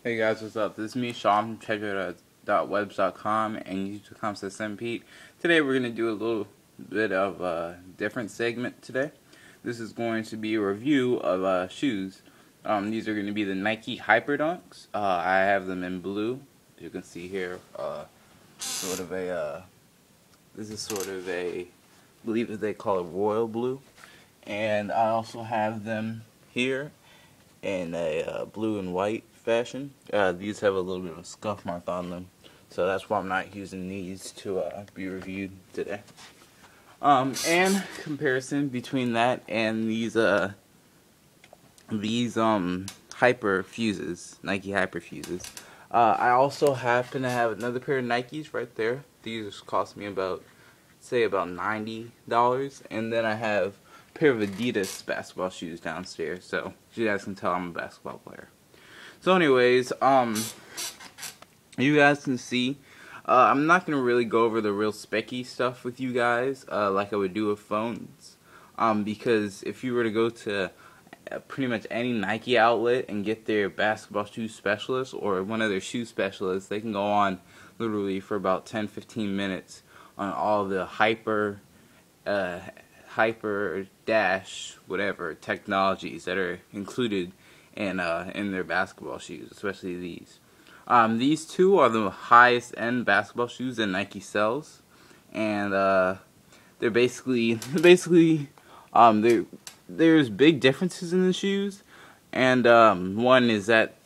Hey guys, what's up? This is me, Sean from treasure.webs.com and youtube.com Sehinpete. Today we're going to do a little bit of a different segment today. This is going to be a review of shoes. These are going to be the Nike Hyperdunks. I have them in blue. You can see here, this is sort of a, I believe that they call it royal blue. And I also have them here in a blue and white fashion. These have a little bit of a scuff mark on them, so that's why I'm not using these to be reviewed today. And comparison between that and these Hyperfuses, Nike Hyperfuses. I also happen to have another pair of Nikes right there. These cost me about $90, and then I have a pair of Adidas basketball shoes downstairs. So you guys can tell I'm a basketball player. So anyways, you guys can see, I'm not going to really go over the real specky stuff with you guys, like I would do with phones, because if you were to go to pretty much any Nike outlet and get their basketball shoe specialist or one of their shoe specialists, they can go on literally for about 10-15 minutes on all the hyper dash whatever technologies that are included in their basketball shoes, especially these. These two are the highest end basketball shoes that Nike sells, and they're basically there's big differences in the shoes, and one is that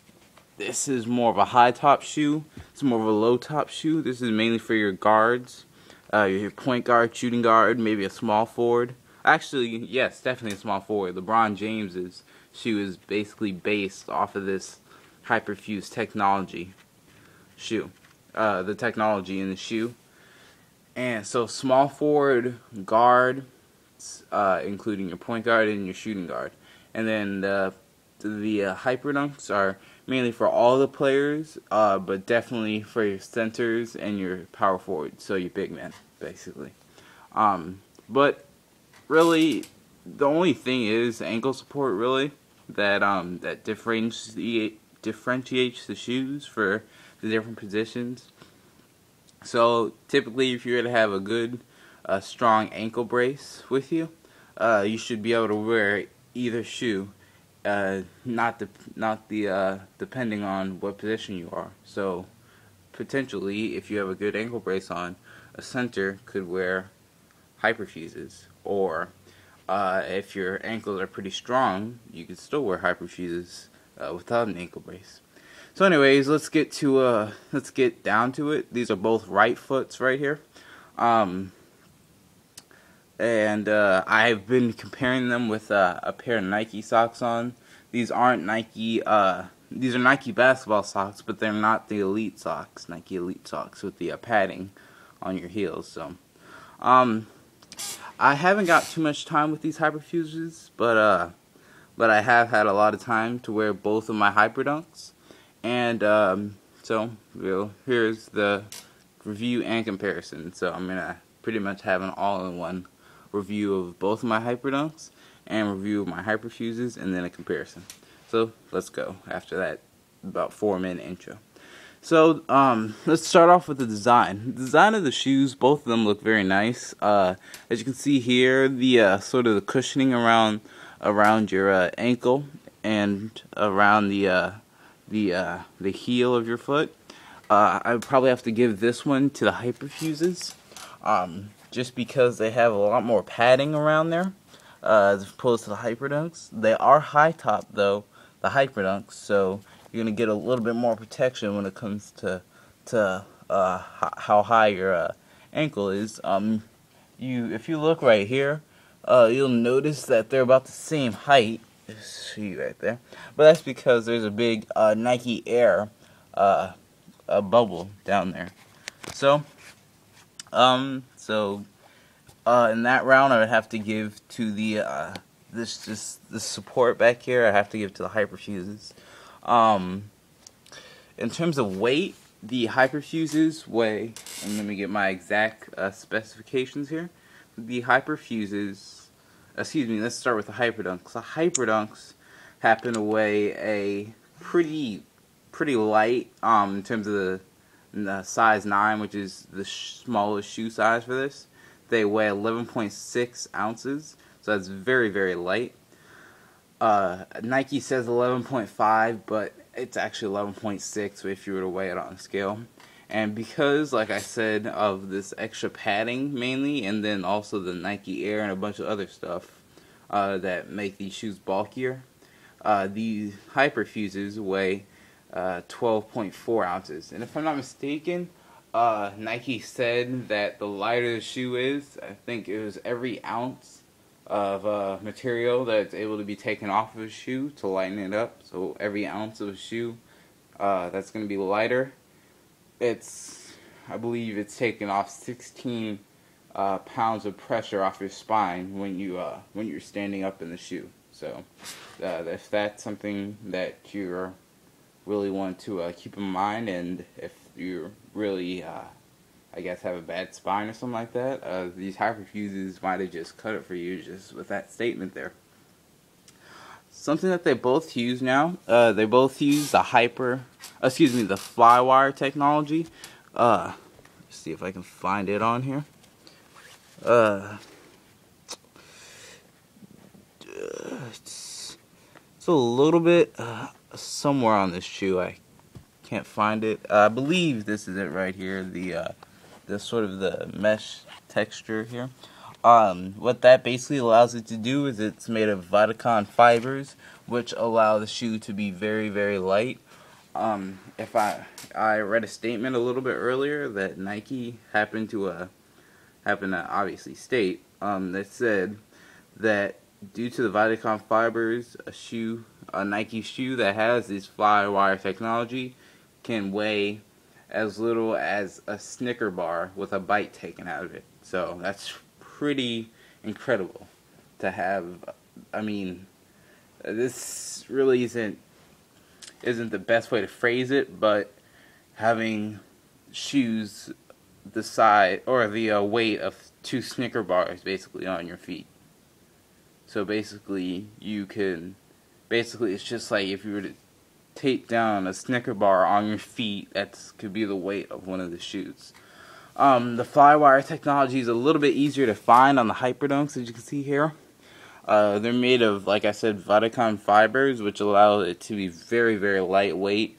this is more of a high top shoe. It's more of a low top shoe. This is mainly for your guards, your point guard, shooting guard, maybe a small forward. Actually, yes, definitely a small forward. LeBron James's shoe is basically based off of this Hyperfuse technology shoe, the technology in the shoe. And so small forward, guard, including your point guard and your shooting guard. And then the Hyperdunks are mainly for all the players, but definitely for your centers and your power forwards, so your big men, basically. But really, the only thing is ankle support, really, that differentiates the shoes for the different positions. So typically, if you're to have a good, strong ankle brace with you, you should be able to wear either shoe, depending on what position you are. So potentially, if you have a good ankle brace on, a center could wear Hyperfuses, or if your ankles are pretty strong, you could still wear Hyperfuses without an ankle brace. So anyways, let's get down to it. These are both right foots right here. I've been comparing them with a pair of Nike socks on. These aren't Nike, these are Nike basketball socks, but they're not the elite socks, Nike elite socks with the padding on your heels. So I haven't got too much time with these Hyperfuses, but I have had a lot of time to wear both of my Hyperdunks, and so here's the review and comparison. So I'm gonna pretty much have an all-in-one review of both of my Hyperdunks and review of my Hyperfuses, and then a comparison. So let's go after that about 4-minute intro. So let's start off with the design. The design of the shoes, both of them look very nice. As you can see here, the sort of the cushioning around your ankle and around the heel of your foot. I would probably have to give this one to the Hyperfuses, just because they have a lot more padding around there, as opposed to the Hyperdunks. They are high top though, the Hyperdunks, so you're gonna get a little bit more protection when it comes to how high your ankle is. If you look right here, you'll notice that they're about the same height. See right there, but that's because there's a big Nike Air bubble down there. So in that round, I would have to give to the this support back here. I have to give to the Hyperfuses. In terms of weight, the Hyperfuses weigh, and let me get my exact specifications here. The Hyperfuses, excuse me, let's start with the Hyperdunks. The Hyperdunks happen to weigh a pretty pretty light in terms of the size 9, which is the smallest shoe size for this. They weigh 11.6 ounces, so that's very, very light. Nike says 11.5, but it's actually 11.6 if you were to weigh it on a scale. And because, like I said, of this extra padding mainly, and then also the Nike Air and a bunch of other stuff that make these shoes bulkier, these Hyperfuses weigh 12.4 ounces. And if I'm not mistaken, Nike said that the lighter the shoe is, I think it was every ounce of material that's able to be taken off of a shoe to lighten it up. So every ounce of a shoe that's going to be lighter, I believe it's taking off 16 pounds of pressure off your spine when you're standing up in the shoe. So if that's something that you really want to keep in mind, and if you really I guess have a bad spine or something like that, these Hyperfuses might have just cut it for you just with that statement there. Something that they both use now, they both use the Flywire technology. Let's see if I can find it on here. It's a little bit somewhere on this shoe. I can't find it. I believe this is it right here. The sort of the mesh texture here. What that basically allows it to do is it's made of Vidicon fibers, which allow the shoe to be very, very light. If I read a statement a little bit earlier that Nike happened to obviously state that said that due to the Vidicon fibers, a Nike shoe that has this Flywire technology can weigh as little as a Snicker bar with a bite taken out of it. So that's pretty incredible to have. I mean, this really isn't the best way to phrase it, but having shoes the size or the weight of 2 Snicker bars basically on your feet. So basically it's just like if you were to tape down a Snicker bar on your feet, that could be the weight of one of the shoes. The Flywire technology is a little bit easier to find on the Hyperdunks, as you can see here. They're made of, like I said, Vidicon fibers, which allow it to be very, very lightweight,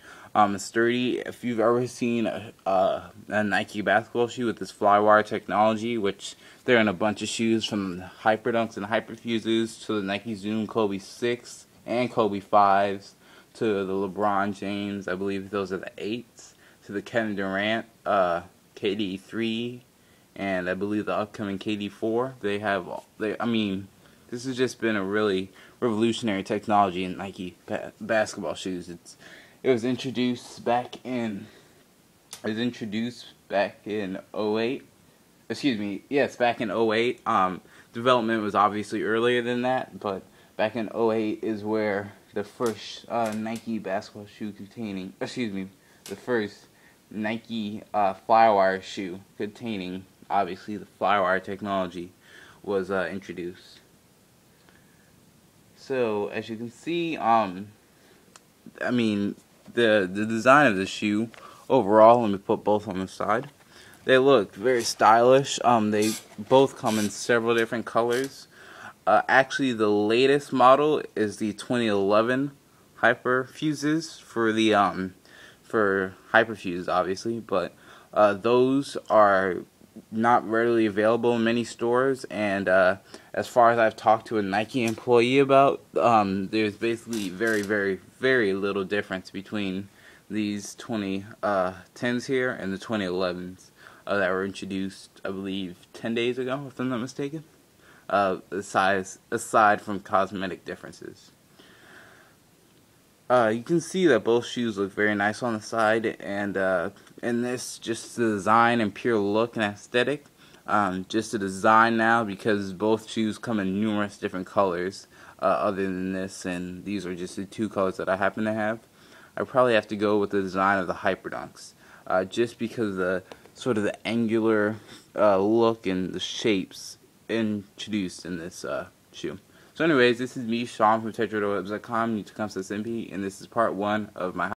sturdy. If you've ever seen a Nike basketball shoe with this Flywire technology, which they're in a bunch of shoes from the Hyperdunks and Hyperfuses to the Nike Zoom Kobe 6 and Kobe 5s to the LeBron James, I believe those are the 8s, to the Kevin Durant, KD 3, and I believe the upcoming KD 4. I mean, this has just been a really revolutionary technology in Nike basketball shoes. It was introduced back in 08. Excuse me, yes, back in 08. Development was obviously earlier than that, but back in 08 is where the first Nike basketball shoe the first Nike Flywire shoe containing, obviously, the Flywire technology was introduced. So, as you can see, I mean, the design of the shoe, overall, let me put both on the side. They look very stylish. They both come in several different colors. Actually, the latest model is the 2011 Hyperfuses for Hyperfuse, obviously, but those are not readily available in many stores, and as far as I've talked to a Nike employee about, there's basically very, very, very little difference between these 2010s here and the 2011s that were introduced, I believe, 10 days ago, if I'm not mistaken. Aside from cosmetic differences. You can see that both shoes look very nice on the side, and this, just the design and pure look and aesthetic, just the design now, because both shoes come in numerous different colors other than this, and these are just the 2 colors that I happen to have. I probably have to go with the design of the Hyperdunks, just because of the sort of the angular look and the shapes introduced in this shoe. So anyways, this is me, Sean from TechRadioWebs.com. You need to come to Sehinpete, and this is part 1 of my